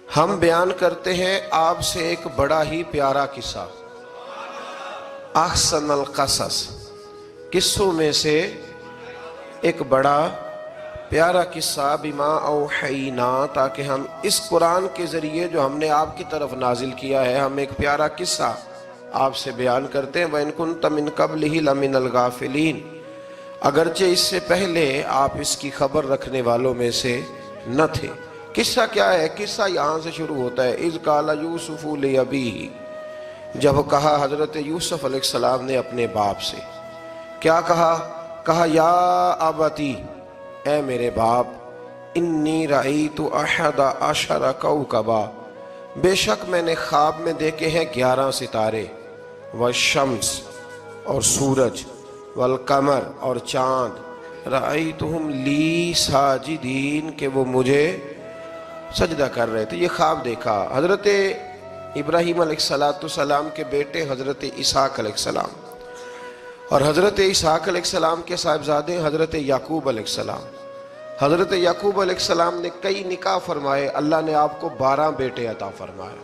ہم بیان کرتے ہیں آپ سے ایک بڑا ہی پیارا قصہ، احسن القصص، قصوں میں سے ایک بڑا پیارا قصہ، بما اوحینا، تاکہ ہم اس قرآن کے ذریعے جو ہم نے آپ کی طرف نازل کیا ہے، ہم ایک پیارا قصہ آپ سے بیان کرتے ہیں۔ وَإِن كُنتَ مِن قَبْلِهِ لَمِنَ الْغَافِلِينَ، اگرچہ اس سے پہلے آپ اس کی خبر رکھنے والوں میں سے نہ تھے۔ قصہ کیا ہے؟ قصہ یہاں سے شروع ہوتا ہے، اِذْ قَالَ يُوسُفُ لِأَبِيهِ، جب کہا حضرت یوسف علیہ السلام نے اپنے باپ سے، کیا کہا یا ابتی، اے میرے باپ، انی رأیت احد عشر کوکبا، بے شک میں نے خواب میں دیکھے ہیں 11 ستارے، والشمس اور سورج، والقمر اور چاند، رأیتہم لی ساجدین، کہ وہ مجھے سجدہ کر رہے تھے۔ یہ خواب دیکھا حضرت ابراہیم علیہ السلام کے بیٹے حضرت اسحاق علیہ السلام، اور حضرت اسحاق علیہ السلام کے صاحبزادے حضرت یعقوب علیہ السلام۔ حضرت یعقوب علیہ السلام نے کئی نکاح فرمائے، اللہ نے آپ کو 12 بیٹے عطا فرمائے۔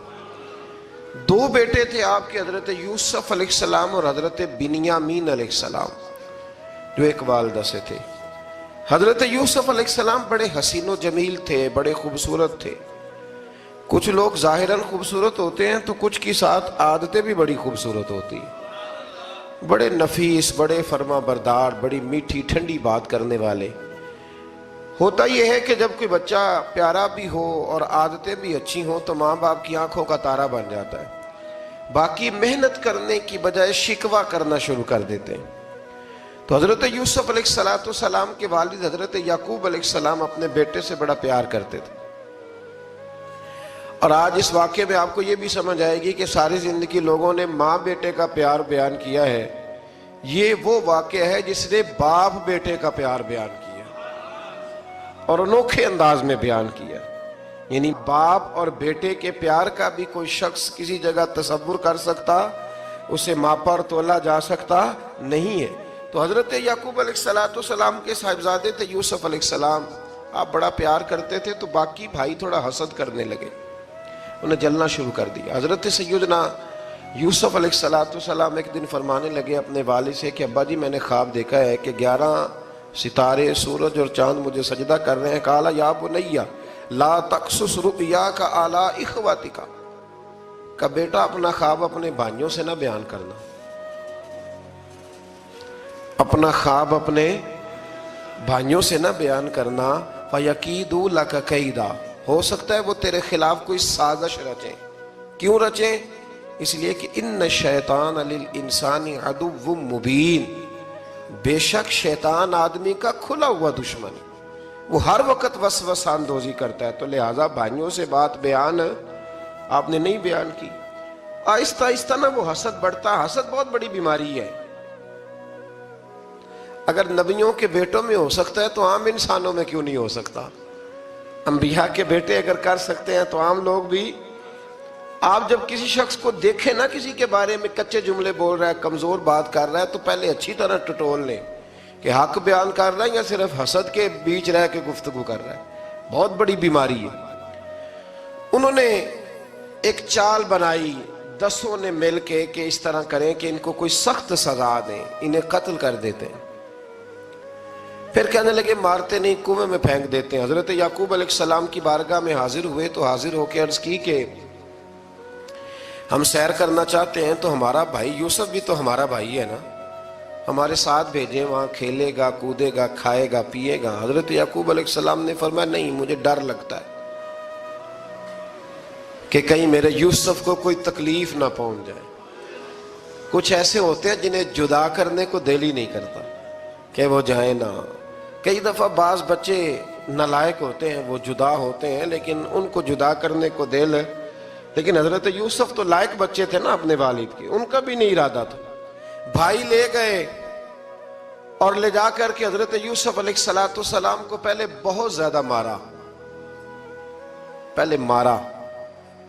2 بیٹے تھے آپ کے، حضرت یوسف علیہ السلام اور حضرت بنیامین علیہ السلام، جو ایک والدہ سے تھے۔ حضرت یوسف علیہ السلام بڑے حسین و جمیل تھے، بڑے خوبصورت تھے۔ کچھ لوگ ظاہراً خوبصورت ہوتے ہیں تو کچھ کی ساتھ عادتیں بھی بڑی خوبصورت ہوتی ہیں، بڑے نفیس، بڑے فرما بردار، بڑی میٹھی ٹھنڈی بات کرنے والے۔ ہوتا یہ ہے کہ جب کوئی بچہ پیارا بھی ہو اور عادتیں بھی اچھی ہوں تو ماں باپ کی آنکھوں کا تارا بن جاتا ہے، باقی محنت کرنے کی بجائے شکوہ کرنا شروع کر دیتے ہیں۔ تو حضرت یوسف علیہ السلام کے والد حضرت یعقوب علیہ السلام اپنے بیٹے سے بڑا پیار کرتے تھے۔ اور آج اس واقعے میں آپ کو یہ بھی سمجھ آئے گی کہ ساری زندگی لوگوں نے ماں بیٹے کا پیار بیان کیا ہے، یہ وہ واقعہ ہے جس نے باپ بیٹے کا پیار بیان کیا اور انوکھے انداز میں بیان کیا۔ یعنی باپ اور بیٹے کے پیار کا بھی کوئی شخص کسی جگہ تصور کر سکتا، اسے ماپا اور تولا جا سکتا نہیں ہے۔ تو حضرت یعقوب علیہ السلام کے صاحبزادے تھے یوسف علیہ السلام، آپ بڑا پیار کرتے تھے، تو باقی بھائی تھوڑا حسد کرنے لگے، انہیں جلنا شروع کر دیا۔ حضرت سیدنا یوسف علیہ السلام ایک دن فرمانے لگے اپنے والد سے کہ ابا جی میں نے خواب دیکھا ہے کہ 11 ستارے، سورج اور چاند مجھے سجدہ کر رہے ہیں۔ قال یا بنی لا تقصص رؤیاک علی اخوتک، کہ بیٹا اپنا خواب اپنے بھائیوں سے نہ بیان کرنا، اپنا خواب اپنے بھائیوں سے نہ بیان کرنا، فَيَكِيدُوا لَكَ كَيْدًا، ہو سکتا ہے وہ تیرے خلاف کوئی سازش رچیں۔ کیوں رچیں؟ اس لیے کہ ان الشیطان للانسان عدو مبین، بے شک شیطان آدمی کا کھلا ہوا دشمن، وہ ہر وقت وسوسہ اندوزی کرتا ہے، تو لہٰذا بھائیوں سے بات بیان آپ نے نہیں بیان کی۔ آہستہ آہستہ نا وہ حسد بڑھتا، حسد بہت بڑی بیماری ہے۔ اگر نبیوں کے بیٹوں میں ہو سکتا ہے تو عام انسانوں میں کیوں نہیں ہو سکتا؟ انبیاء کے بیٹے اگر کر سکتے ہیں تو عام لوگ بھی۔ آپ جب کسی شخص کو دیکھیں نا کسی کے بارے میں کچے جملے بول رہا ہے، کمزور بات کر رہا ہے، تو پہلے اچھی طرح ٹٹول لیں کہ حق بیان کر رہا ہے یا صرف حسد کے بیچ رہ کے گفتگو کر رہا ہے۔ بہت بڑی بیماری ہے۔ انہوں نے ایک چال بنائی 10 نے مل کے کہ اس طرح کریں کہ ان کو کوئی سخت سزا دیں، انہیں قتل کر دیتے ہیں۔ پھر کہنے لگے مارتے نہیں، کنویں میں پھینک دیتے ہیں۔ حضرت یعقوب علیہ السلام کی بارگاہ میں حاضر ہوئے تو حاضر ہو کے عرض کی کہ ہم سیر کرنا چاہتے ہیں، تو ہمارا بھائی یوسف بھی تو ہمارا بھائی ہے نا، ہمارے ساتھ بھیجیں، وہاں کھیلے گا، کودے گا، کھائے گا، پیے گا۔ حضرت یعقوب علیہ السلام نے فرمایا نہیں، مجھے ڈر لگتا ہے کہ کہیں میرے یوسف کو کوئی تکلیف نہ پہنچ جائے۔ کچھ ایسے ہوتے ہیں جنہیں جدا کرنے کو دل ہی نہیں کرتا کہ وہ جائیں نہ۔ کئی دفعہ بعض بچے نالائق ہوتے ہیں، وہ جدا ہوتے ہیں لیکن ان کو جدا کرنے کو دل، لیکن حضرت یوسف تو لائق بچے تھے نا اپنے والد کے، ان کا بھی نہیں ارادہ تھا۔ بھائی لے گئے اور لے جا کر کے حضرت یوسف علیہ السلام کو پہلے بہت زیادہ مارا،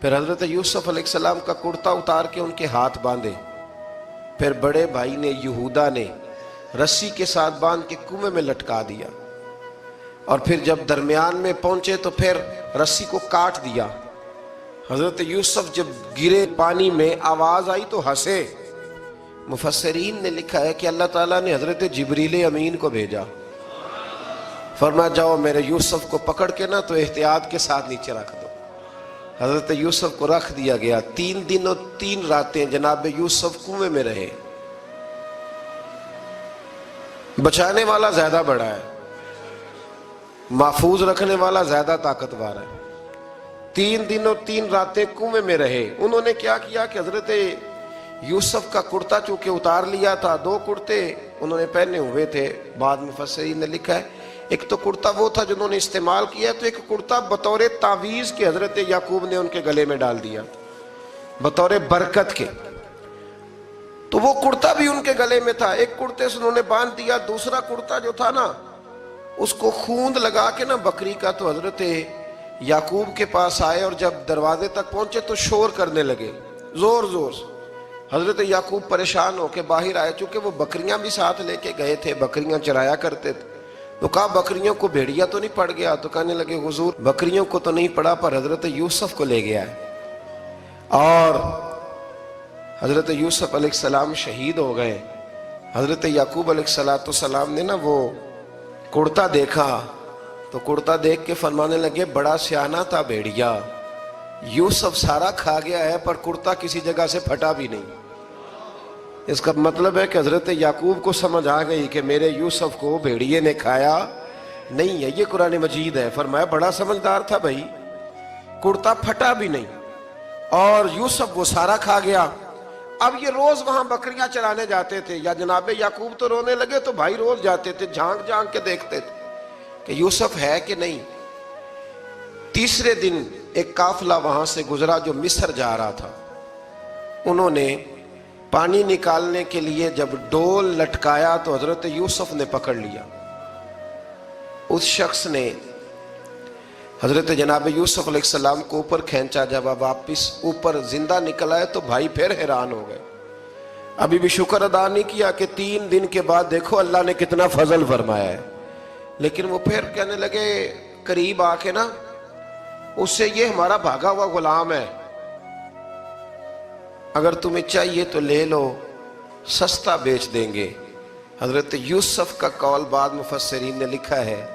پھر حضرت یوسف علیہ السلام کا کرتا اتار کے ان کے ہاتھ باندھے، پھر بڑے بھائی نے یہودا نے رسی کے ساتھ باندھ کے کنویں میں لٹکا دیا، اور پھر جب درمیان میں پہنچے تو پھر رسی کو کاٹ دیا، حضرت یوسف جب گرے پانی میں آواز آئی تو ہنسے. مفسرین نے لکھا ہے کہ اللہ تعالیٰ نے حضرت جبریل امین کو بھیجا، فرمایا جاؤ میرے یوسف کو پکڑ کے نا تو احتیاط کے ساتھ نیچے رکھ دو. حضرت یوسف کو رکھ دیا گیا. 3 دن اور 3 راتیں جناب یوسف کنویں میں رہے. بچانے والا زیادہ بڑا ہے، محفوظ رکھنے والا زیادہ طاقتور ہے. 3 دن اور 3 راتیں کنویں میں رہے. انہوں نے کیا کیا کہ حضرت یوسف کا کرتا چونکہ اتار لیا تھا، 2 کرتے انہوں نے پہنے ہوئے تھے. بعد مفسرین نے لکھا ہے ایک تو کرتا وہ تھا جنہوں نے استعمال کیا، تو ایک کرتا بطور تعویذ کے حضرت یعقوب نے ان کے گلے میں ڈال دیا بطور برکت کے. تو وہ کرتا بھی ان کے گلے میں تھا. ایک کرتے سے انہوں نے باندھ دیا. دوسرا کرتا جو تھا نا اس کو خوند لگا کے نا بکری کا، تو حضرت یعقوب کے پاس آئے اور جب دروازے تک پہنچے تو شور کرنے لگے زور زور سے. حضرت یعقوب پریشان ہو کے باہر آئے، چونکہ وہ بکریاں بھی ساتھ لے کے گئے تھے، بکریاں چرایا کرتے تھے. تو کہا بکریوں کو بھیڑیا تو نہیں پڑ گیا؟ تو کہنے لگے حضور بکریوں کو تو نہیں پڑا پر حضرت یوسف کو لے گیا ہے. اور حضرت یوسف علیہ السلام شہید ہو گئے. حضرت یعقوب علیہ السلام نے نا وہ کرتا دیکھا تو کرتا دیکھ کے فرمانے لگے بڑا سیانہ تھا بھیڑیا، یوسف سارا کھا گیا ہے پر کرتا کسی جگہ سے پھٹا بھی نہیں. اس کا مطلب ہے کہ حضرت یعقوب کو سمجھ آ گئی کہ میرے یوسف کو بھیڑیے نے کھایا نہیں ہے. یہ قرآن مجید ہے. فرمایا بڑا سمجھدار تھا بھائی، کرتا پھٹا بھی نہیں اور یوسف وہ سارا کھا گیا. اب یہ روز وہاں بکریاں چرانے جاتے تھے. یا جناب یعقوب تو رونے لگے تو بھائی روز جاتے تھے، جھانک جھانک کے دیکھتے تھے کہ یوسف ہے کہ نہیں. تیسرے دن ایک قافلہ وہاں سے گزرا جو مصر جا رہا تھا. انہوں نے پانی نکالنے کے لیے جب ڈول لٹکایا تو حضرت یوسف نے پکڑ لیا. اس شخص نے حضرت جناب یوسف علیہ السلام کو اوپر کھینچا. جب آپ واپس اوپر زندہ نکل آئے تو بھائی پھر حیران ہو گئے. ابھی بھی شکر ادا نہیں کیا کہ 3 دن کے بعد دیکھو اللہ نے کتنا فضل فرمایا ہے. لیکن وہ پھر کہنے لگے قریب آ کے نا اس سے یہ ہمارا بھاگا ہوا غلام ہے، اگر تمہیں چاہیے تو لے لو، سستا بیچ دیں گے. حضرت یوسف کا قول بعد مفسرین نے لکھا ہے،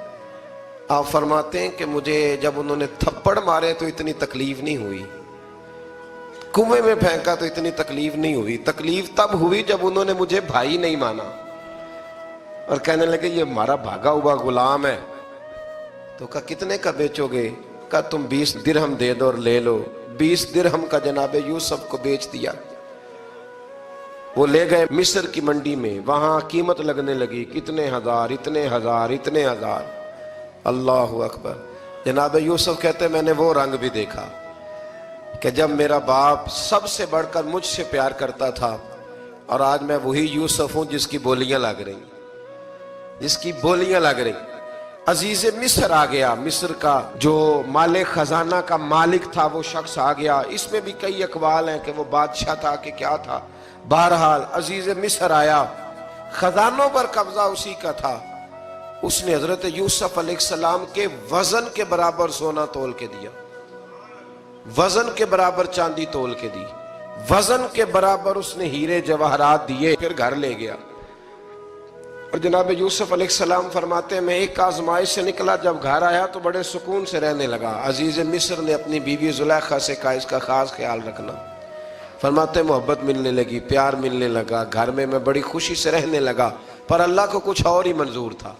آپ فرماتے ہیں کہ مجھے جب انہوں نے تھپڑ مارے تو اتنی تکلیف نہیں ہوئی، کنویں میں پھینکا تو اتنی تکلیف نہیں ہوئی. تکلیف تب ہوئی جب انہوں نے مجھے بھائی نہیں مانا اور کہنے لگے یہ ہمارا بھاگا ہوا غلام ہے. تو کہا کتنے کا بیچو گے؟ کہا تم 20 درہم دے دو اور لے لو. 20 درہم کا جناب یوسف کو بیچ دیا. وہ لے گئے مصر کی منڈی میں، وہاں قیمت لگنے لگی کتنے ہزار اتنے ہزار اتنے ہزار. اللہ اکبر. جناب یوسف کہتے میں نے وہ رنگ بھی دیکھا کہ جب میرا باپ سب سے بڑھ کر مجھ سے پیار کرتا تھا اور آج میں وہی یوسف ہوں جس کی بولیاں لگ رہی، جس کی بولیاں لگ رہی. عزیز مصر آ گیا. مصر کا جو مال خزانہ کا مالک تھا وہ شخص آ گیا. اس میں بھی کئی اقوال ہیں کہ وہ بادشاہ تھا کہ کیا تھا. بہرحال عزیز مصر آیا، خزانوں پر قبضہ اسی کا تھا. اس نے حضرت یوسف علیہ السلام کے وزن کے برابر سونا تول کے دیا، وزن کے برابر چاندی تول کے دی، وزن کے برابر اس نے ہیرے جواہرات دیے. پھر گھر لے گیا. اور جناب یوسف علیہ السلام فرماتے ہیں میں ایک آزمائش سے نکلا، جب گھر آیا تو بڑے سکون سے رہنے لگا. عزیز مصر نے اپنی بیوی زلیخا سے کہا اس کا خاص خیال رکھنا. فرماتے ہیں محبت ملنے لگی، پیار ملنے لگا، گھر میں بڑی خوشی سے رہنے لگا. پر اللہ کو کچھ اور ہی منظور تھا.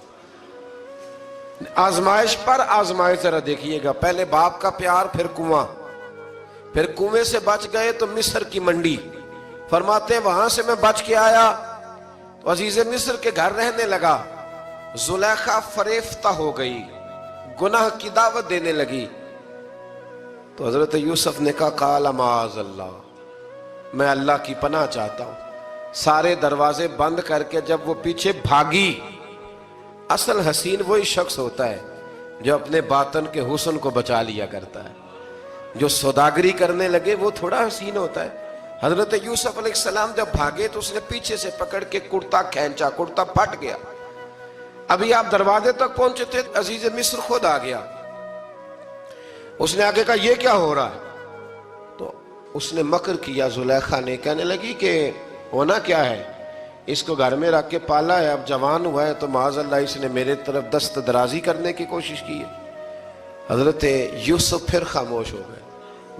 آزمائش پر آزمائش ذرا دیکھیے گا. پہلے باپ کا پیار، پھر کنواں، پھر کنویں سے بچ گئے تو مصر کی منڈی. فرماتے ہیں وہاں سے میں بچ کے آیا تو عزیز مصر کے گھر رہنے لگا. زلیخا فریفتہ ہو گئی، گناہ کی دعوت دینے لگی. تو حضرت یوسف نے کہا قال معاذ اللہ، میں اللہ کی پناہ چاہتا ہوں. سارے دروازے بند کر کے جب وہ پیچھے بھاگی. اصل حسین وہی شخص ہوتا ہے جو اپنے باطن کے حسن کو بچا لیا کرتا ہے. جو سوداگری کرنے لگے وہ تھوڑا حسین ہوتا ہے. حضرت یوسف علیہ السلام جب بھاگے تو اس نے پیچھے سے پکڑ کے کرتا کھینچا، کرتا پھٹ گیا. ابھی آپ دروازے تک پہنچے تھے، عزیز مصر خود آ گیا. اس نے آگے کہا یہ کیا ہو رہا ہے؟ اس نے مکر کیا زلیخا نے، کہنے لگی کہ ہونا کیا ہے، اس کو گھر میں رکھ کے پالا ہے، اب جوان ہوا ہے تو معاذ اللہ اس نے میرے طرف دست درازی کرنے کی کوشش کی ہے۔ حضرت یوسف پھر خاموش ہو گئے،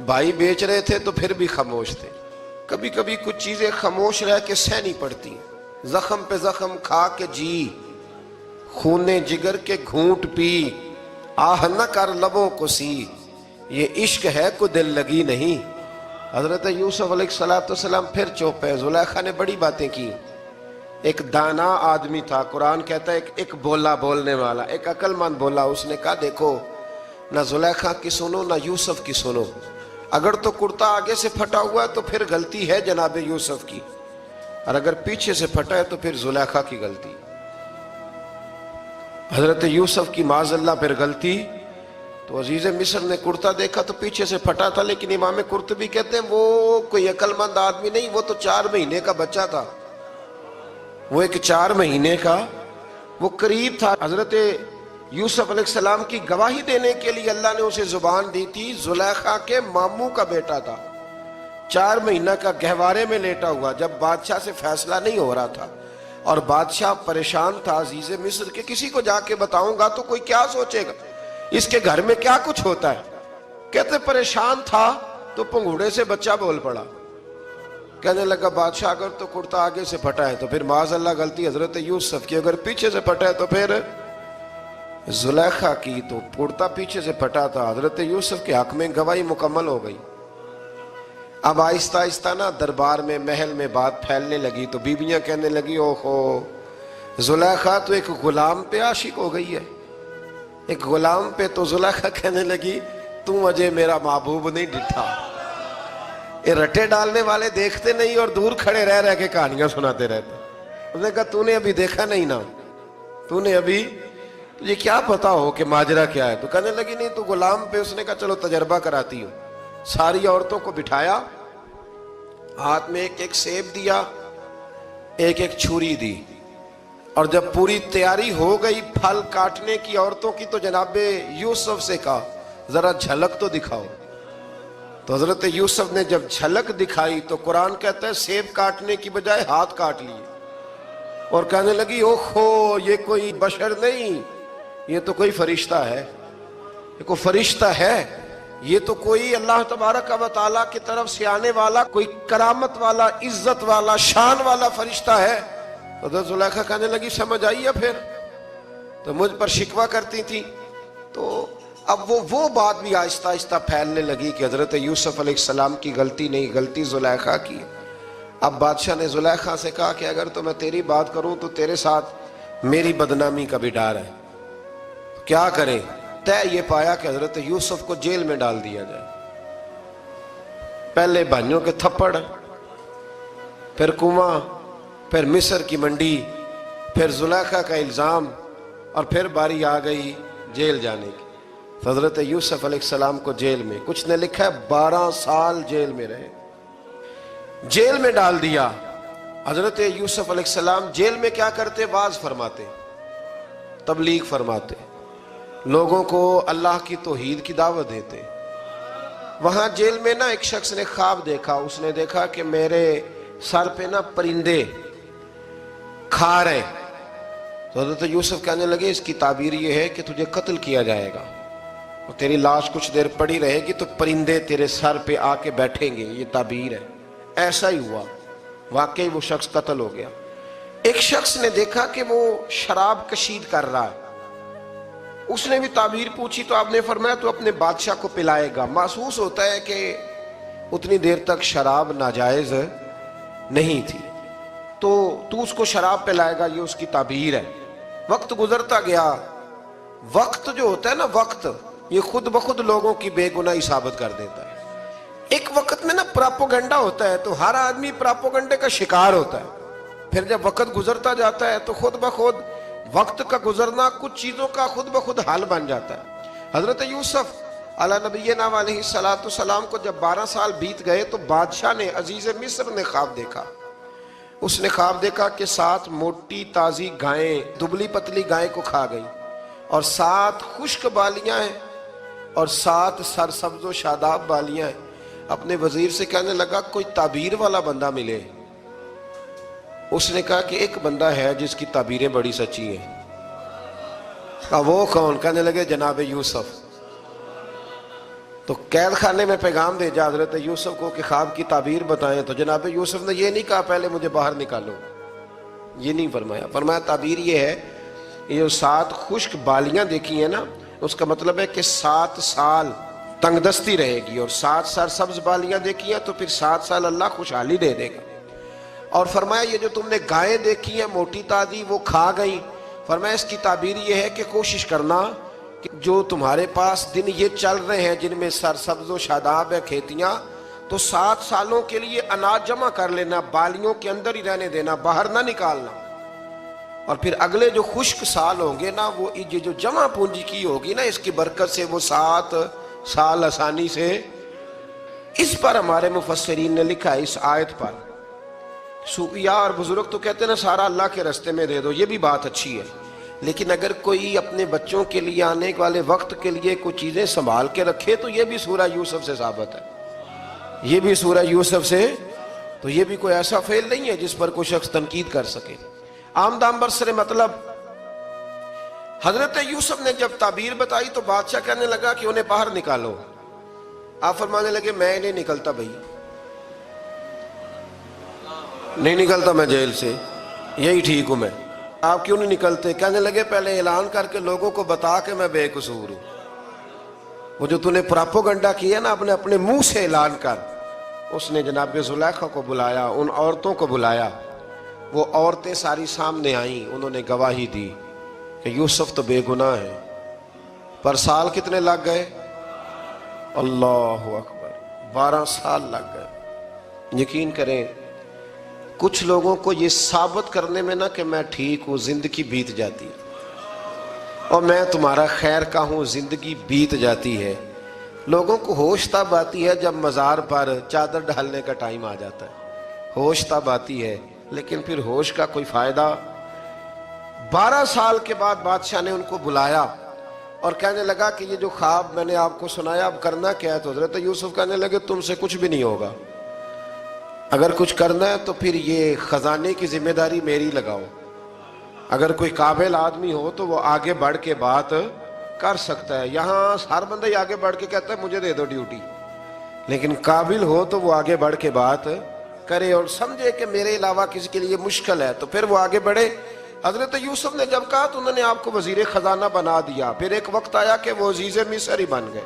بھائی بیچ رہے تھے تو پھر بھی خاموش تھے۔ کبھی کبھی کچھ چیزیں خاموش رہ کے سہنی پڑتی، زخم پہ زخم کھا کے جی، خون جگر کے گھونٹ پی، آہ نہ کر لبوں کو سی، یہ عشق ہے کو دل لگی نہیں۔ حضرت یوسف علیہ السلام پھر چپ ہے۔ زلیخا نے بڑی باتیں کی، ایک دانا آدمی تھا، قرآن کہتا ہے ایک بولا بولنے والا، ایک عقل مند بولا، اس نے کہا دیکھو نہ زلیخا کی سنو نہ یوسف کی سنو، اگر تو کرتا آگے سے پھٹا ہوا ہے تو پھر غلطی ہے جناب یوسف کی، اور اگر پیچھے سے پھٹا ہے تو پھر زلیخا کی غلطی۔ حضرت یوسف کی معاذ اللہ پھر غلطی، تو عزیز مصر نے کرتا دیکھا تو پیچھے سے پھٹا تھا، لیکن امام قرطبی کہتے ہیں وہ کوئی عقل مند آدمی نہیں، وہ تو 4 مہینے کا بچہ تھا، وہ ایک 4 مہینے کا وہ قریب تھا۔ حضرت یوسف علیہ السلام کی گواہی دینے کے لیے اللہ نے اسے زبان دی تھی، زلیخا کے ماموں کا بیٹا تھا، 4 مہینہ کا گہوارے میں لیٹا ہوا، جب بادشاہ سے فیصلہ نہیں ہو رہا تھا اور بادشاہ پریشان تھا عزیز مصر کے، کسی کو جا کے بتاؤں گا تو کوئی کیا سوچے گا، اس کے گھر میں کیا کچھ ہوتا ہے، کہتے پریشان تھا تو پنگوڑے سے بچہ بول پڑا، کہنے لگا بادشاہ اگر تو کرتا آگے سے پھٹا ہے تو پھر معاذ اللہ غلطی حضرت یوسف کی، اگر پیچھے سے پھٹا ہے تو پھر زلیخا کی، تو کرتا پیچھے سے پھٹا تھا، حضرت یوسف کے حق میں گواہی مکمل ہو گئی۔ اب آہستہ آہستہ نا دربار میں محل میں بات پھیلنے لگی، تو بیویاں کہنے لگی اوہو زلیخا تو ایک غلام پہ عاشق ہو گئی ہے، ایک غلام پہ، تو زلیخا کہنے لگی تم اجے میرا محبوب نہیں ڈٹھا۔ یہ رٹے ڈالنے والے دیکھتے نہیں اور دور کھڑے رہ رہ کے کہانیاں سناتے رہتے۔ اس نے کہا تو نے ابھی دیکھا نہیں نا، تو نے ابھی، تجھے کیا پتا ہو کہ ماجرا کیا ہے؟ تو کہنے لگی نہیں تو غلام پہ، اس نے کہا چلو تجربہ کراتی ہوں۔ ساری عورتوں کو بٹھایا، ہاتھ میں ایک ایک سیب دیا، ایک ایک چھری دی، اور جب پوری تیاری ہو گئی پھل کاٹنے کی عورتوں کی، تو جناب یوسف سے کہا ذرا جھلک تو دکھاؤ۔ تو حضرت یوسف نے جب جھلک دکھائی تو قرآن کہتا ہے سیب کاٹنے کی بجائے ہاتھ کاٹ لیے، اور کہنے لگی اوہو یہ کوئی بشر نہیں، یہ تو کوئی فرشتہ ہے، یہ کوئی فرشتہ ہے، یہ تو کوئی اللہ تبارک و تعالیٰ کی طرف سے آنے والا کوئی کرامت والا، عزت والا، شان والا فرشتہ ہے۔ حضرت زلیخا کہنے لگی سمجھ آئی ہے پھر، تو مجھ پر شکوہ کرتی تھی۔ تو اب وہ بات بھی آہستہ آہستہ پھیلنے لگی کہ حضرت یوسف علیہ السلام کی غلطی نہیں، غلطی زلیخا کی۔ اب بادشاہ نے زلیخا سے کہا کہ اگر تو میں تیری بات کروں تو تیرے ساتھ میری بدنامی کا بھی ڈر ہے، کیا کریں؟ طے یہ پایا کہ حضرت یوسف کو جیل میں ڈال دیا جائے، پہلے بھائیوں کے تھپڑ، پھر کنواں، پھر مصر کی منڈی، پھر زلیخا کا الزام، اور پھر باری آ گئی جیل جانے کی۔ حضرت یوسف علیہ السلام کو جیل میں، کچھ نے لکھا ہے 12 سال جیل میں رہے، جیل میں ڈال دیا۔ حضرت یوسف علیہ السلام جیل میں کیا کرتے؟ واعظ فرماتے، تبلیغ فرماتے، لوگوں کو اللہ کی توحید کی دعوت دیتے۔ وہاں جیل میں نا ایک شخص نے خواب دیکھا، اس نے دیکھا کہ میرے سر پہ نا پرندے کھا رہے، تو حضرت یوسف کہنے لگے اس کی تعبیر یہ ہے کہ تجھے قتل کیا جائے گا، اور تیری لاش کچھ دیر پڑی رہے گی تو پرندے تیرے سر پہ آ کے بیٹھیں گے، یہ تعبیر ہے۔ ایسا ہی ہوا، واقعی وہ شخص قتل ہو گیا۔ ایک شخص نے دیکھا کہ وہ شراب کشید کر رہا ہے، اس نے بھی تعبیر پوچھی تو آپ نے فرمایا تو اپنے بادشاہ کو پلائے گا۔ محسوس ہوتا ہے کہ اتنی دیر تک شراب ناجائز نہیں تھی، تو اس کو شراب پلائے گا، یہ اس کی تعبیر ہے۔ وقت گزرتا گیا، وقت جو ہوتا ہے نا، وقت یہ خود بخود لوگوں کی بے گناہی ثابت کر دیتا ہے۔ ایک وقت میں نا پراپوگنڈا ہوتا ہے تو ہر آدمی پراپوگنڈے کا شکار ہوتا ہے، پھر جب وقت گزرتا جاتا ہے تو خود بخود وقت کا گزرنا کچھ چیزوں کا خود بخود حل بن جاتا ہے۔ حضرت یوسف علی نبینا علیہ السلام کو جب 12 سال بیت گئے تو بادشاہ نے، عزیز مصر نے خواب دیکھا۔ اس نے خواب دیکھا کہ 7 موٹی تازی گائیں دبلی پتلی گائیں کو کھا گئی، اور 7 خشک بالیاں ہیں اور 7 سرسبز و شاداب بالیاں ہیں۔ اپنے وزیر سے کہنے لگا کوئی تعبیر والا بندہ ملے. اس نے کہا کہ ایک بندہ ہے جس کی تعبیریں بڑی سچی ہیں. کہا وہ کون؟ کہنے لگے جناب یوسف. تو قید خانے میں پیغام بھیجا حضرت یوسف کو کہ خواب کی تعبیر بتائیں. تو جناب یوسف نے یہ نہیں کہا پہلے مجھے باہر نکالو، یہ نہیں فرمایا. فرمایا تعبیر یہ ہے، یہ جو 7 خشک بالیاں دیکھی ہیں نا، اس کا مطلب ہے کہ 7 سال تنگ دستی رہے گی، اور 7 سال سبز بالیاں دیکھی ہیں تو پھر 7 سال اللہ خوشحالی دے دے گا. اور فرمایا یہ جو تم نے گائیں دیکھی ہیں موٹی تازی وہ کھا گئی. فرمایا اس کی تعبیر یہ ہے کہ کوشش کرنا کہ جو تمہارے پاس دن یہ چل رہے ہیں جن میں سرسبز و شاداب ہے کھیتیاں، تو 7 سالوں کے لیے اناج جمع کر لینا، بالیوں کے اندر ہی رہنے دینا، باہر نہ نکالنا. اور پھر اگلے جو خشک سال ہوں گے نا، وہ یہ جو جمع پونجی کی ہوگی نا، اس کی برکت سے وہ 7 سال آسانی سے. اس پر ہمارے مفسرین نے لکھا ہے اس آیت پر، صوفیاء اور بزرگ تو کہتے ہیں نا سارا اللہ کے راستے میں دے دو، یہ بھی بات اچھی ہے، لیکن اگر کوئی اپنے بچوں کے لیے آنے والے وقت کے لیے کوئی چیزیں سنبھال کے رکھے تو یہ بھی سورہ یوسف سے ثابت ہے. یہ بھی سورہ یوسف سے، تو یہ بھی کوئی ایسا فعل نہیں ہے جس پر کوئی شخص تنقید کر سکے. آمدام برسر مطلب حضرت یوسف نے جب تعبیر بتائی تو بادشاہ کہنے لگا کہ انہیں باہر نکالو. آپ فرمانے لگے میں نہیں نکلتا بھائی، نہیں نکلتا میں جیل سے، یہی ٹھیک ہوں میں. آپ کیوں نہیں نکلتے؟ کہنے لگے پہلے اعلان کر کے لوگوں کو بتا کہ میں بے قصور ہوں. وہ جو نے پراپوگنڈا کیا نا اپنے منہ سے اعلان کر. اس نے جناب زلیخا کو بلایا، ان عورتوں کو بلایا، وہ عورتیں ساری سامنے آئیں، انہوں نے گواہی دی کہ یوسف تو بے گناہ ہے. پر سال کتنے لگ گئے؟ اللہ اکبر، 12 سال لگ گئے. یقین کریں کچھ لوگوں کو یہ ثابت کرنے میں نا کہ میں ٹھیک ہوں زندگی بیت جاتی ہے، اور میں تمہارا خیر کا ہوں زندگی بیت جاتی ہے. لوگوں کو ہوش تب آتی ہے جب مزار پر چادر ڈالنے کا ٹائم آ جاتا ہے، ہوش تب آتی ہے، لیکن پھر ہوش کا کوئی فائدہ. 12 سال کے بعد بادشاہ نے ان کو بلایا اور کہنے لگا کہ یہ جو خواب میں نے آپ کو سنایا اب کرنا کیا ہے؟ تو حضرت یوسف کہنے لگے تم سے کچھ بھی نہیں ہوگا، اگر کچھ کرنا ہے تو پھر یہ خزانے کی ذمہ داری میری لگاؤ. اگر کوئی قابل آدمی ہو تو وہ آگے بڑھ کے بات کر سکتا ہے. یہاں ہر بندہ ہی آگے بڑھ کے کہتا ہے مجھے دے دو ڈیوٹی، لیکن قابل ہو تو وہ آگے بڑھ کے بات کرے اور سمجھے کہ میرے علاوہ کسی کے لیے مشکل ہے تو پھر وہ آگے بڑھے. حضرت یوسف نے جب کہا تو انہوں نے آپ کو وزیر خزانہ بنا دیا. پھر ایک وقت آیا کہ وہ عزیز مصر ہی بن گئے.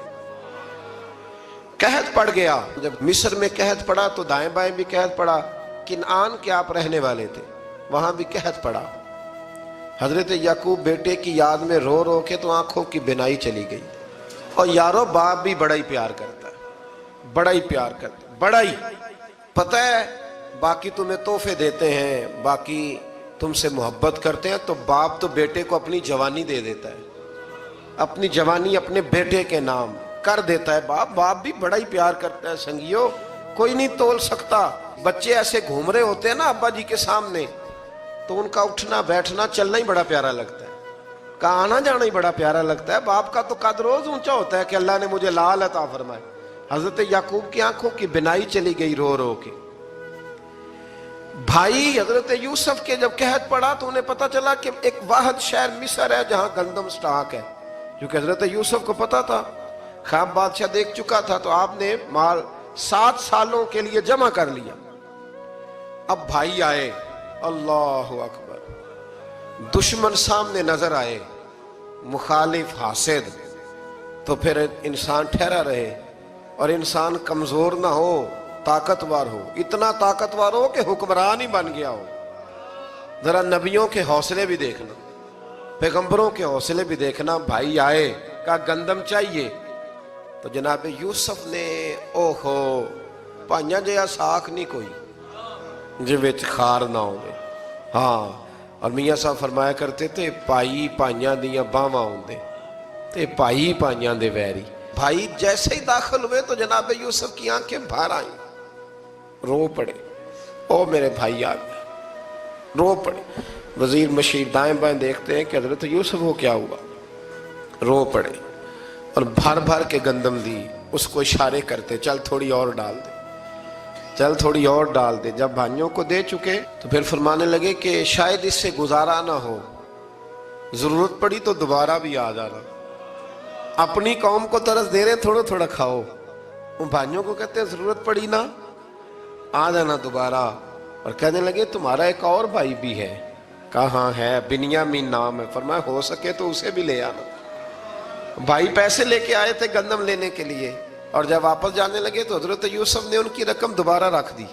قحط پڑ گیا، جب مصر میں قحط پڑا تو دائیں بائیں بھی قحط پڑا. کنعان کے آپ رہنے والے تھے، وہاں بھی قحط پڑا. حضرت یعقوب بیٹے کی یاد میں رو رو کے تو آنکھوں کی بینائی چلی گئی. اور یارو باپ بھی بڑا ہی پیار کرتا ہے، بڑا ہی پیار کرتا ہے، بڑا ہی. پتہ ہے باقی تمہیں تحفے دیتے ہیں، باقی تم سے محبت کرتے ہیں، تو باپ تو بیٹے کو اپنی جوانی دے دیتا ہے، اپنی جوانی اپنے بیٹے کے نام کر دیتا ہے. باپ بھی بڑا ہی پیار کرتا ہے. سنگیو کوئی نہیں تول سکتا. بچے ایسے گھوم رہے ہوتے ہیں نا ابا جی کے سامنے، تو ان کا اٹھنا بیٹھنا چلنا ہی بڑا پیارا لگتا ہے، کا آنا جانا ہی بڑا پیارا لگتا ہے. باپ کا تو قد روز اونچا ہوتا ہے کہ اللہ نے مجھے لال عطا فرمائے. حضرت یعقوب کی آنکھوں کی بینائی چلی گئی رو رو کے. بھائی حضرت یوسف کے جب قحط پڑا تو انہیں پتا چلا کہ ایک واحد شہر مصر ہے جہاں گندم سٹاک ہے، کیونکہ حضرت یوسف کو پتا تھا، خواب بادشاہ دیکھ چکا تھا. تو آپ نے مال 7 سالوں کے لیے جمع کر لیا. اب بھائی آئے، اللہ اکبر، دشمن سامنے نظر آئے، مخالف حاسد، تو پھر انسان ٹھہرا رہے اور انسان کمزور نہ ہو، طاقتور ہو. اتنا طاقتور ہو کہ حکمران ہی بن گیا ہو. ذرا نبیوں کے حوصلے بھی دیکھنا، پیغمبروں کے حوصلے بھی دیکھنا. بھائی آئے، کہا گندم چاہیے. تو جناب یوسف نے اوہو پائیاں جیا ساکھ نہیں کوئی جی وچ خار نہ ہوئے. ہاں، اور میاں صاحب فرمایا کرتے تھے پائی پائیاں دیاں باواں ہوندے تے پائی پائیاں دے ویری. بھائی جیسے ہی داخل ہوئے تو جناب یوسف کی آنکھیں باہر آئیں، رو پڑے. او میرے بھائی آ گئے، رو پڑے. وزیر مشیر دائیں بائیں دیکھتے ہیں کہ حضرت یوسف کو کیا ہوا، رو پڑے اور بھر بھر کے گندم دی. اس کو اشارے کرتے چل تھوڑی اور ڈال دے، چل تھوڑی اور ڈال دے۔ جب بھائیوں کو دے چکے تو پھر فرمانے لگے کہ شاید اس سے گزارا نہ ہو، ضرورت پڑی تو دوبارہ بھی آ جانا، اپنی قوم کو ترس دے رہے تھوڑا تھوڑا کھاؤ، ان بھائیوں کو کہتے ہیں ضرورت پڑی نا آ جانا دوبارہ۔ اور کہنے لگے تمہارا ایک اور بھائی بھی ہے، کہا ہاں ہے، بنیامین نام ہے، فرمایا ہو سکے تو اسے بھی لے آنا۔ بھائی پیسے لے کے آئے تھے گندم لینے کے لیے، اور جب واپس جانے لگے تو حضرت یوسف نے ان کی رقم دوبارہ رکھ دی،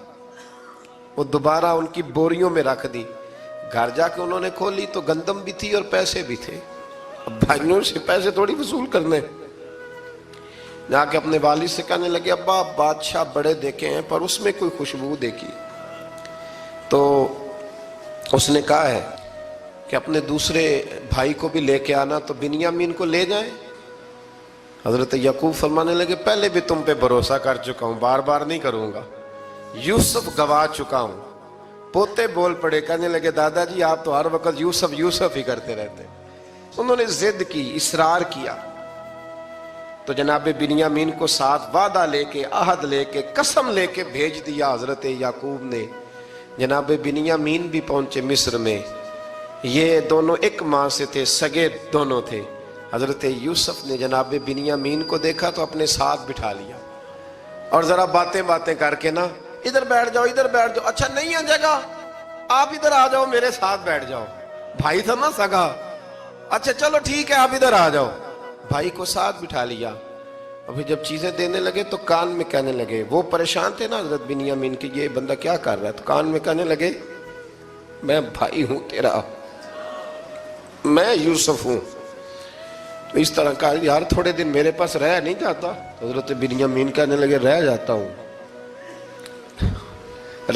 وہ دوبارہ ان کی بوریوں میں رکھ دی۔ گھر جا کے انہوں نے کھولی تو گندم بھی تھی اور پیسے بھی تھے۔ اب بھائیوں سے پیسے تھوڑی وصول کرنے، جا کے اپنے والد سے کہنے لگے ابا بادشاہ بڑے دیکھے ہیں پر اس میں کوئی خوشبو دیکھی، تو اس نے کہا ہے کہ اپنے دوسرے بھائی کو بھی لے کے آنا، تو بنیامین کو لے جائیں۔ حضرت یعقوب فرمانے لگے پہلے بھی تم پہ بھروسہ کر چکا ہوں، بار بار نہیں کروں گا، یوسف گوا چکا ہوں۔ پوتے بول پڑے، کہنے لگے دادا جی آپ تو ہر وقت یوسف یوسف ہی کرتے رہتے۔ انہوں نے ضد کی، اصرار کیا، تو جناب بنیامین کو ساتھ وعدہ لے کے، عہد لے کے، قسم لے کے بھیج دیا حضرت یعقوب نے۔ جناب بنیامین بھی پہنچے مصر میں، یہ دونوں ایک ماں سے تھے، سگے دونوں تھے۔ حضرت یوسف نے جناب بنیامین کو دیکھا تو اپنے ساتھ بٹھا لیا، اور ذرا باتیں کر کے نا ادھر بیٹھ جاؤ ادھر بیٹھ جاؤ، اچھا نہیں ہے جگہ آپ ادھر آ جاؤ میرے ساتھ بیٹھ جاؤ، بھائی تھا نا سگا، اچھا چلو ٹھیک ہے آپ ادھر آ جاؤ، بھائی کو ساتھ بٹھا لیا۔ ابھی جب چیزیں دینے لگے تو کان میں کہنے لگے، وہ پریشان تھے نا حضرت بنیامین کی یہ بندہ کیا کر رہا ہے، تو کان میں کہنے لگے میں بھائی ہوں تیرا، میں یوسف ہوں۔ تو اس طرح کہا یار تھوڑے دن میرے پاس رہ نہیں جاتا، حضرت بنیامین کہنے لگے رہ جاتا ہوں۔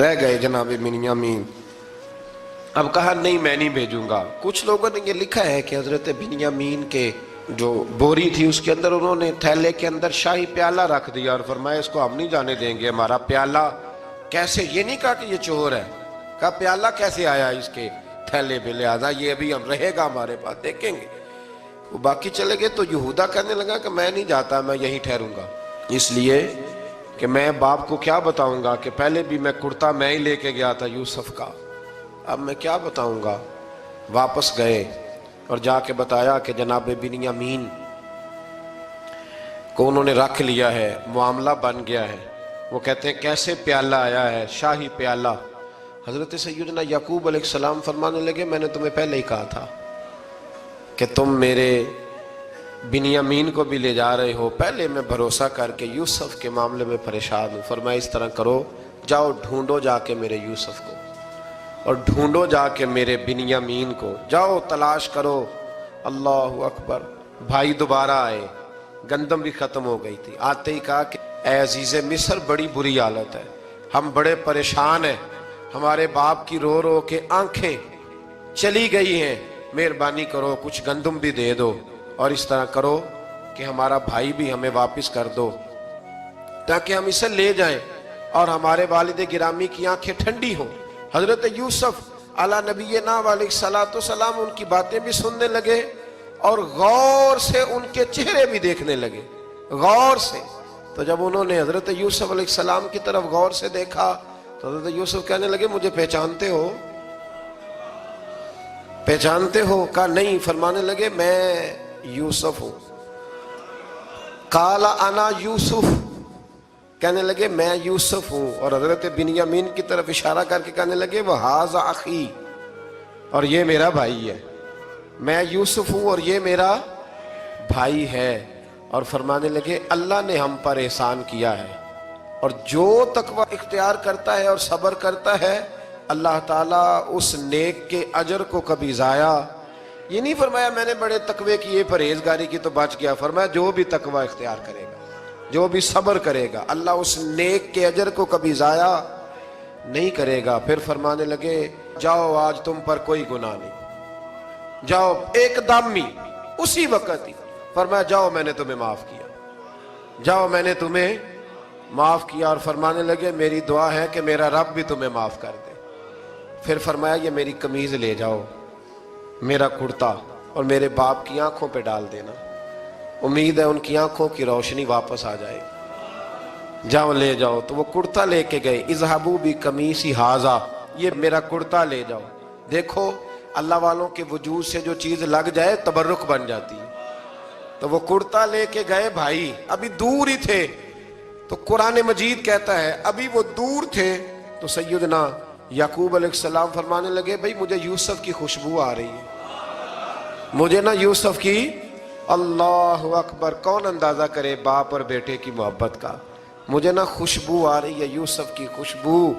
رہ گئے جناب بنیامین۔ اب کہا نہیں میں نہیں بھیجوں گا۔ کچھ لوگوں نے یہ لکھا ہے کہ حضرت بنیامین کے جو بوری تھی اس کے اندر انہوں نے تھیلے کے اندر شاہی پیالہ رکھ دیا اور فرمایا اس کو ہم نہیں جانے دیں گے، ہمارا پیالہ کیسے، یہ نہیں کہا کہ یہ چور ہے، کہا پیالہ کیسے آیا اس کے تھیلے پہ، لہٰذا یہ ابھی ہم رہے گا ہمارے پاس، دیکھیں گے۔ وہ باقی چلے گئے تو یہودا کہنے لگا کہ میں نہیں جاتا، میں یہیں ٹھہروں گا، اس لیے کہ میں باپ کو کیا بتاؤں گا کہ پہلے بھی میں کرتا میں ہی لے کے گیا تھا یوسف کا، اب میں کیا بتاؤں گا۔ واپس گئے اور جا کے بتایا کہ جناب بنیامین کو انہوں نے رکھ لیا ہے، معاملہ بن گیا ہے۔ وہ کہتے ہیں کیسے پیالہ آیا ہے، شاہی پیالہ۔ حضرت سیدنا یعقوب علیہ السلام فرمانے لگے میں نے تمہیں پہلے ہی کہا تھا کہ تم میرے بنیامین کو بھی لے جا رہے ہو، پہلے میں بھروسہ کر کے یوسف کے معاملے میں پریشان ہوں۔ فرمایا اس طرح کرو، جاؤ ڈھونڈو جا کے میرے یوسف کو، اور ڈھونڈو جا کے میرے بنیامین کو، جاؤ تلاش کرو۔ اللہ اکبر۔ بھائی دوبارہ آئے، گندم بھی ختم ہو گئی تھی، آتے ہی کہا کہ اے عزیز مصر بڑی بری حالت ہے، ہم بڑے پریشان ہیں، ہمارے باپ کی رو رو کے آنکھیں چلی گئی ہیں، مہربانی کرو کچھ گندم بھی دے دو، اور اس طرح کرو کہ ہمارا بھائی بھی ہمیں واپس کر دو تاکہ ہم اسے لے جائیں اور ہمارے والد گرامی کی آنکھیں ٹھنڈی ہوں۔ حضرت یوسف علی نبینا علیہ السلام ان کی باتیں بھی سننے لگے اور غور سے ان کے چہرے بھی دیکھنے لگے، غور سے۔ تو جب انہوں نے حضرت یوسف علیہ السلام کی طرف غور سے دیکھا تو حضرت یوسف کہنے لگے مجھے پہچانتے ہو، پہچانتے ہو؟ کہا نہیں۔ فرمانے لگے میں یوسف ہوں۔ قال انا یوسف، کہنے لگے میں یوسف ہوں، اور حضرت بنیامین کی طرف اشارہ کر کے کہنے لگے وہذا اخی، اور یہ میرا بھائی ہے، میں یوسف ہوں اور یہ میرا بھائی ہے۔ اور فرمانے لگے اللہ نے ہم پر احسان کیا ہے، اور جو تقوی اختیار کرتا ہے اور صبر کرتا ہے اللہ تعالیٰ اس نیک کے اجر کو کبھی ضائع، یہ نہیں فرمایا میں نے بڑے تقوی کیے پرہیزگاری کی تو بچ گیا، فرمایا جو بھی تقوی اختیار کرے گا، جو بھی صبر کرے گا، اللہ اس نیک کے اجر کو کبھی ضائع نہیں کرے گا۔ پھر فرمانے لگے جاؤ آج تم پر کوئی گناہ نہیں، جاؤ ایک دم ہی اسی وقت ہی فرمایا جاؤ میں نے تمہیں معاف کیا، جاؤ میں نے تمہیں معاف کیا۔ اور فرمانے لگے میری دعا ہے کہ میرا رب بھی تمہیں معاف کر دے۔ پھر فرمایا یہ میری قمیض لے جاؤ، میرا کرتا، اور میرے باپ کی آنکھوں پہ ڈال دینا، امید ہے ان کی آنکھوں کی روشنی واپس آ جائے. جاؤ لے جاؤ. تو وہ کرتا لے کے گئے. اذهبوا بقمیصی ھذا، یہ میرا کرتا لے جاؤ. دیکھو اللہ والوں کے وجود سے جو چیز لگ جائے تبرک بن جاتی ہے. تو وہ کرتا لے کے گئے بھائی، ابھی دور ہی تھے. تو قرآن مجید کہتا ہے ابھی وہ دور تھے تو سیدنا یعقوب علیہ السلام فرمانے لگے بھئی مجھے یوسف کی خوشبو آ رہی ہے، مجھے نا یوسف کی. اللہ اکبر. کون اندازہ کرے باپ اور بیٹے کی محبت کا. مجھے نا خوشبو آ رہی ہے، یوسف کی خوشبو،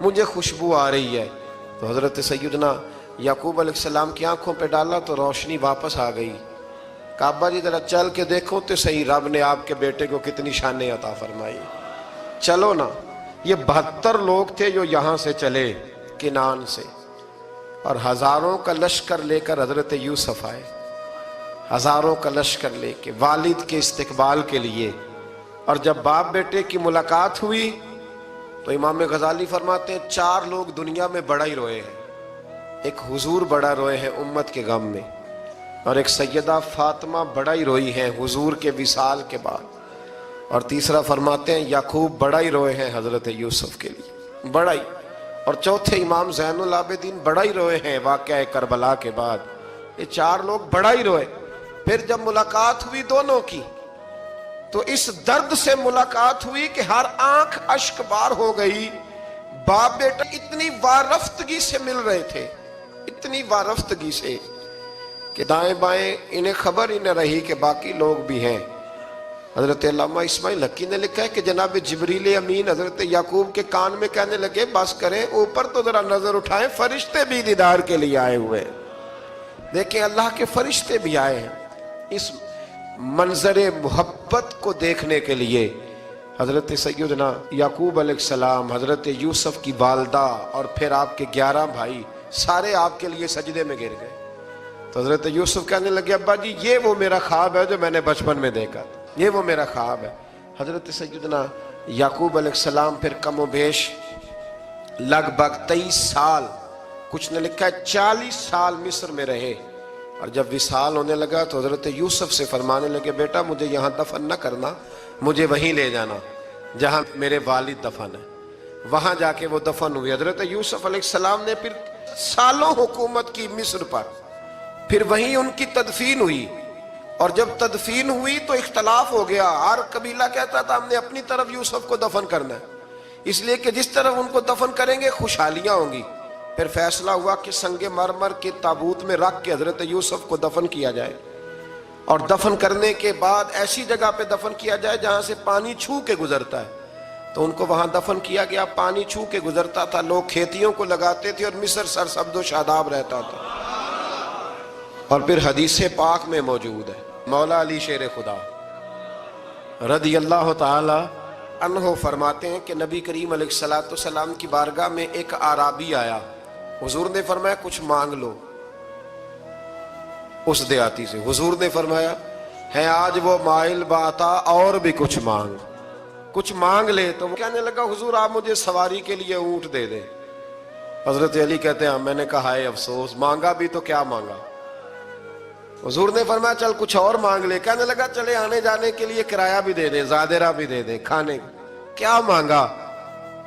مجھے خوشبو آ رہی ہے. تو حضرت سیدنا یعقوب علیہ السلام کی آنکھوں پہ ڈالا تو روشنی واپس آ گئی. کعبہ جی ذرا چل کے دیکھو تو صحیح رب نے آپ کے بیٹے کو کتنی شانیں عطا فرمائی. چلو نا. یہ 72 لوگ تھے جو یہاں سے چلے کنان سے، اور ہزاروں کا لشکر لے کر حضرت یوسف آئے. ہزاروں کا لشکر لے کے والد کے استقبال کے لیے. اور جب باپ بیٹے کی ملاقات ہوئی تو امام غزالی فرماتے ہیں 4 لوگ دنیا میں بڑا ہی روئے ہیں. ایک حضور بڑا روئے ہیں امت کے غم میں، اور ایک سیدہ فاطمہ بڑا ہی روئی ہیں حضور کے وصال کے بعد، اور تیسرا فرماتے ہیں یعقوب بڑا ہی روئے ہیں حضرت یوسف کے لیے، بڑا ہی. اور چوتھے امام زین العابدین بڑا ہی روئے ہیں واقعہ کربلا کے بعد. یہ 4 لوگ بڑا ہی روئے. پھر جب ملاقات ہوئی دونوں کی تو اس درد سے ملاقات ہوئی کہ ہر آنکھ اشک بار ہو گئی. باپ بیٹا اتنی وارفتگی سے مل رہے تھے، اتنی وارفتگی سے کہ دائیں بائیں انہیں خبر ہی نہ رہی کہ باقی لوگ بھی ہیں. حضرت علامہ اسماعیل حقی نے لکھا ہے کہ جناب جبریل امین حضرت یعقوب کے کان میں کہنے لگے بس کریں، اوپر تو ذرا نظر اٹھائیں، فرشتے بھی دیدار کے لیے آئے ہوئے ہیں. دیکھیں اللہ کے فرشتے بھی آئے ہیں اس منظر محبت کو دیکھنے کے لیے. حضرت سیدنا یعقوب علیہ السلام، حضرت یوسف کی والدہ، اور پھر آپ کے 11 بھائی سارے آپ کے لیے سجدے میں گر گئے. تو حضرت یوسف کہنے لگے ابا جی یہ وہ میرا خواب ہے جو میں نے بچپن میں دیکھا تھا، یہ وہ میرا خواب ہے. حضرت سیدنا یعقوب علیہ السلام پھر کم و بیش لگ بھگ 23 سال، کچھ نے لکھا ہے 40 سال مصر میں رہے. اور جب وصال ہونے لگا تو حضرت یوسف سے فرمانے لگے بیٹا مجھے یہاں دفن نہ کرنا، مجھے وہیں لے جانا جہاں میرے والد دفن ہے. وہاں جا کے وہ دفن ہوئے. حضرت یوسف علیہ السلام نے پھر سالوں حکومت کی مصر پر، پھر وہیں ان کی تدفین ہوئی. اور جب تدفین ہوئی تو اختلاف ہو گیا. ہر قبیلہ کہتا تھا ہم نے اپنی طرف یوسف کو دفن کرنا ہے، اس لیے کہ جس طرف ان کو دفن کریں گے خوشحالیاں ہوں گی. پھر فیصلہ ہوا کہ سنگ مرمر کے تابوت میں رکھ کے حضرت یوسف کو دفن کیا جائے، اور دفن کرنے کے بعد ایسی جگہ پہ دفن کیا جائے جہاں سے پانی چھو کے گزرتا ہے. تو ان کو وہاں دفن کیا گیا، پانی چھو کے گزرتا تھا، لوگ کھیتیوں کو لگاتے تھے اور مصر سرسبز و شاداب رہتا تھا. اور پھر حدیث پاک میں موجود ہے، مولا علی شیر خدا رضی اللہ تعالی عنہ فرماتے ہیں کہ نبی کریم علیہ السلام کی بارگاہ میں ایک اعرابی آیا. حضور نے فرمایا کچھ مانگ لو. اس دیہاتی سے حضور نے فرمایا ہے آج وہ مائل باتا اور بھی کچھ مانگ لے. تو وہ کہنے لگا حضور آپ مجھے سواری کے لیے اونٹ دے دیں. حضرت علی کہتے ہیں میں نے کہا ہے افسوس، مانگا بھی تو کیا مانگا. حضور نے فرمایا چل کچھ اور مانگ لے. کہنے لگا چلے آنے جانے کے لیے کرایہ بھی دے دیں، زادرہ بھی دے دیں، کھانے. کیا مانگا؟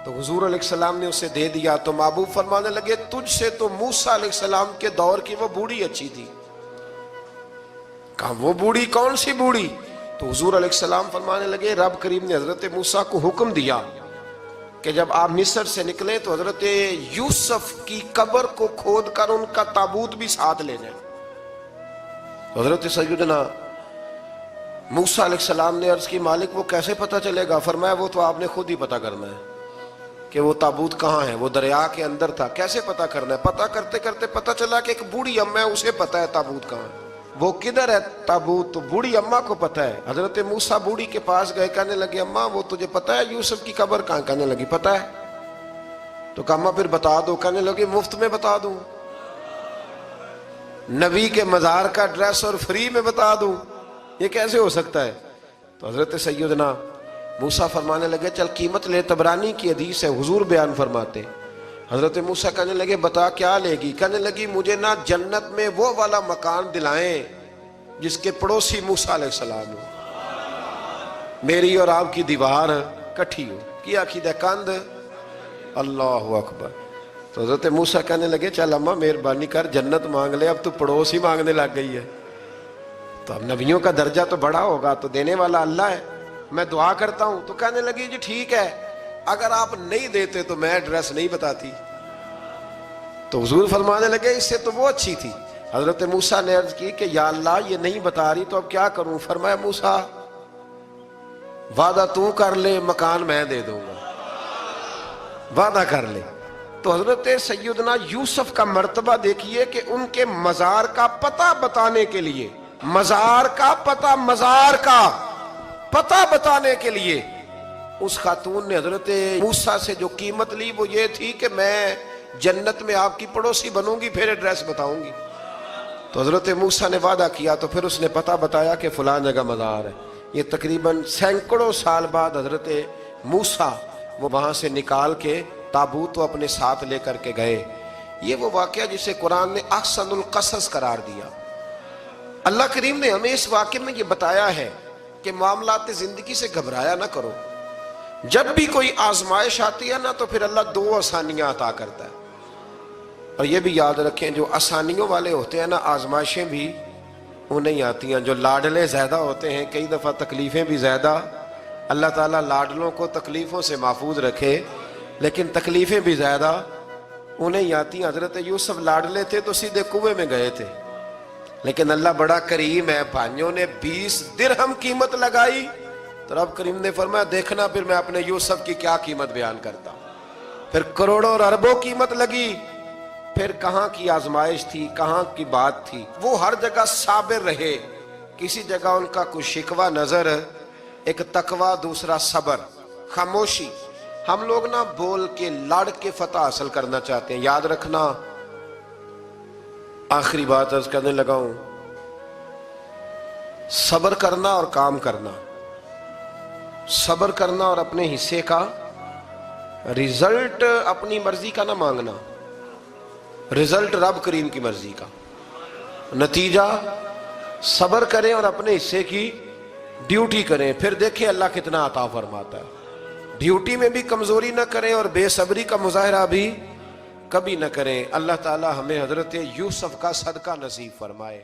تو حضور علیہ السلام نے اسے دے دیا. تو محبوب فرمانے لگے تجھ سے تو موسیٰ علیہ السلام کے دور کی وہ بوڑھی اچھی تھی. کہا وہ بوڑھی کون سی بوڑھی؟ تو حضور علیہ السلام فرمانے لگے رب کریم نے حضرت موسیٰ کو حکم دیا کہ جب آپ مصر سے نکلیں تو حضرت یوسف کی قبر کو کھود کر ان کا تابوت بھی ساتھ لے جائیں. حضرت سیدنا موسیٰ علیہ السلام نے عرض کی مالک وہ کیسے پتہ چلے گا؟ فرمایا وہ تو آپ نے خود ہی پتہ کرنا ہے کہ وہ تابوت کہاں ہے. وہ دریا کے اندر تھا. کیسے پتہ کرنا ہے؟ پتہ کرتے کرتے پتہ چلا کہ ایک بوڑھی اماں ہے، اسے پتہ ہے تابوت کہاں ہے. وہ کدھر ہے تابوت؟ تو بوڑھی اماں کو پتہ ہے. حضرت موسیٰ بوڑھی کے پاس گئے، کہنے لگے اماں وہ تجھے پتہ ہے یوسف کی قبر کہاں؟ کہنے لگی پتہ ہے. تو کہا اماں پھر بتا دو. کہنے لگے مفت میں بتا دوں، نبی کے مزار کا ڈریس اور فری میں بتا دوں، یہ کیسے ہو سکتا ہے؟ تو حضرت سیدنا موسیٰ فرمانے لگے چل قیمت لے. طبرانی کی حدیث ہے، حضور بیان فرماتے حضرت موسیٰ کہنے لگے بتا کیا لے گی؟ کہنے لگی مجھے نا جنت میں وہ والا مکان دلائیں جس کے پڑوسی موسیٰ علیہ السلام ہو، میری اور آپ کی دیوار کٹھی ہو، کیا عقیدہ کند اللہ اکبر۔ تو حضرت موسیٰ کہنے لگے چل اماں مہربانی کر جنت مانگ لے، اب تو پڑوس ہی مانگنے لگ گئی ہے، تو اب نبیوں کا درجہ تو بڑا ہوگا، تو دینے والا اللہ ہے، میں دعا کرتا ہوں۔ تو کہنے لگی جی ٹھیک ہے، اگر آپ نہیں دیتے تو میں ایڈریس نہیں بتاتی۔ تو حضور فرمانے لگے اس سے تو وہ اچھی تھی۔ حضرت موسیٰ نے عرض کی کہ یا اللہ یہ نہیں بتا رہی تو اب کیا کروں؟ فرمایا موسیٰ وعدہ تو کر لے، مکان میں دے دوں گا، وعدہ کر لے۔ تو حضرت سیدنا یوسف کا مرتبہ دیکھیے کہ ان کے مزار کا پتہ بتانے کے لیے، مزار کا پتہ بتانے کے لیے اس خاتون نے حضرت موسیٰ سے جو قیمت لی وہ یہ تھی کہ میں جنت میں آپ کی پڑوسی بنوں گی، پھر ایڈریس بتاؤں گی۔ تو حضرت موسیٰ نے وعدہ کیا، تو پھر اس نے پتہ بتایا کہ فلاں جگہ مزار ہے۔ یہ تقریباً سینکڑوں سال بعد حضرت موسیٰ وہ وہاں سے نکال کے تابوت کو اپنے ساتھ لے کر کے گئے۔ یہ وہ واقعہ جسے قرآن نے احسن القصص قرار دیا۔ اللہ کریم نے ہمیں اس واقعے میں یہ بتایا ہے کہ معاملات زندگی سے گھبرایا نہ کرو، جب بھی کوئی آزمائش آتی ہے نا تو پھر اللہ دو آسانیاں عطا کرتا ہے، اور یہ بھی یاد رکھیں جو آسانیوں والے ہوتے ہیں نا آزمائشیں بھی انہیں آتی ہیں، جو لاڈلے زیادہ ہوتے ہیں کئی دفعہ تکلیفیں بھی زیادہ۔ اللہ تعالیٰ لاڈلوں کو تکلیفوں سے محفوظ رکھے، لیکن تکلیفیں بھی زیادہ انہیں آتی ہیں۔ حضرت یوسف لاڈلے تھے تو سیدھے کنویں میں گئے تھے، لیکن اللہ بڑا کریم ہے، بھائیوں نے 20 درہم قیمت لگائی تو رب کریم نے فرمایا دیکھنا پھر میں اپنے یوسف کی کیا قیمت بیان کرتا ہوں۔ پھر کروڑوں اور اربوں قیمت لگی، پھر کہاں کی آزمائش تھی، کہاں کی بات تھی، وہ ہر جگہ صابر رہے، کسی جگہ ان کا کوئی شکوہ نظر، ایک تقوی، دوسرا صبر، خاموشی۔ ہم لوگ نہ بول کے لڑ کے فتح حاصل کرنا چاہتے ہیں، یاد رکھنا۔ آخری بات عرض کرنے لگا ہوں، صبر کرنا اور کام کرنا، صبر کرنا اور اپنے حصے کا رزلٹ اپنی مرضی کا نہ مانگنا، رزلٹ رب کریم کی مرضی کا، نتیجہ صبر کریں اور اپنے حصے کی ڈیوٹی کریں، پھر دیکھیں اللہ کتنا عطا فرماتا ہے۔ ڈیوٹی میں بھی کمزوری نہ کریں اور بے صبری کا مظاہرہ بھی کبھی نہ کریں۔ اللہ تعالی ہمیں حضرت یوسف کا صدقہ نصیب فرمائے۔